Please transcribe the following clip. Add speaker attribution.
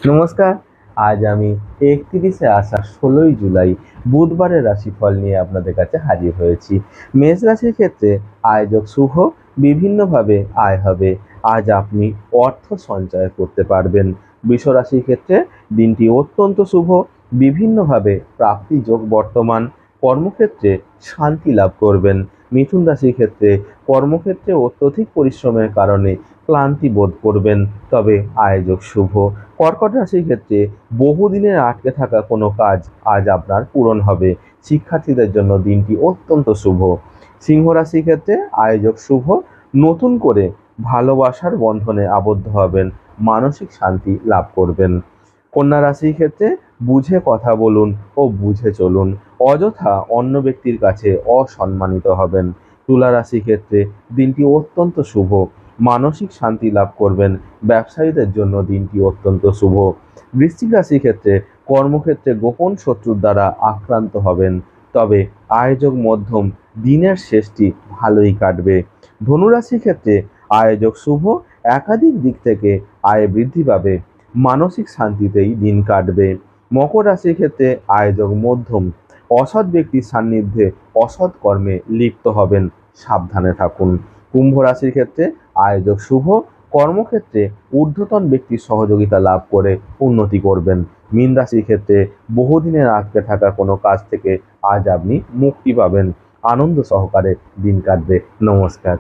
Speaker 1: নমস্কার। আজ আমি ৩১শে আষাঢ় ১৬ই জুলাই বুধবারের রাশিফল নিয়ে আপনাদের কাছে হাজির হয়েছি। মেষ রাশির ক্ষেত্রে আয়োজক শুভ, বিভিন্নভাবে আয় হবে। আজ আপনি অর্থ সঞ্চয় করতে পারবেন। বৃষ রাশির ক্ষেত্রে দিনটি অত্যন্ত শুভ, বিভিন্নভাবে প্রাপ্তি যোগ বর্তমান। কর্মক্ষেত্রে শান্তি লাভ করবেন। মিথুন রাশির ক্ষেত্রে কর্মক্ষেত্রে অত্যধিক পরিশ্রমের কারণে ক্লান্তি বোধ করবেন, তবে আয়োজক শুভ। কর্কট রাশির ক্ষেত্রে বহুদিনের আটকে থাকা কোনো কাজ আজ আপনার পূরণ হবে। শিক্ষার্থীদের জন্য দিনটি অত্যন্ত শুভ। সিংহ রাশির ক্ষেত্রে আয়োজক শুভ, নতুন করে ভালোবাসার বন্ধনে আবদ্ধ হবেন, মানসিক শান্তি লাভ করবেন। কন্যা রাশির ক্ষেত্রে বুঝে কথা বলুন ও বুঝে চলুন, অযথা অন্য ব্যক্তির কাছে অসম্মানিত হবেন। তুলা রাশির ক্ষেত্রে দিনটি অত্যন্ত শুভ, মানসিক শান্তি লাভ করবেন। ব্যবসায়ীদের জন্য দিনটি অত্যন্ত শুভ। বৃশ্চিক রাশির ক্ষেত্রে কর্মক্ষেত্রে গোপন শত্রুর দ্বারা আক্রান্ত হবেন, তবে আয়োজক মধ্যম, দিনের শেষটি ভালোই কাটবে। ধনু রাশির ক্ষেত্রে আয়োজক শুভ, একাধিক দিক থেকে আয় বৃদ্ধি পাবে, মানসিক শান্তিতেই দিন কাটবে। মকর রাশির ক্ষেত্রে আয়োজক মধ্যম, অসৎ ব্যক্তির সান্নিধ্যে অসৎ কর্মে লিপ্ত হবেন, সাবধানে থাকুন। কুম্ভ রাশির ক্ষেত্রে আয়োজক শুভ, কর্মক্ষেত্রে ঊর্ধ্বতন ব্যক্তির সহযোগিতা লাভ করে উন্নতি করবেন। মীন রাশির ক্ষেত্রে বহুদিনের আটকে থাকা কোনো কাজ থেকে আজ আপনি মুক্তি পাবেন, আনন্দ সহকারে দিন কাটবে। নমস্কার।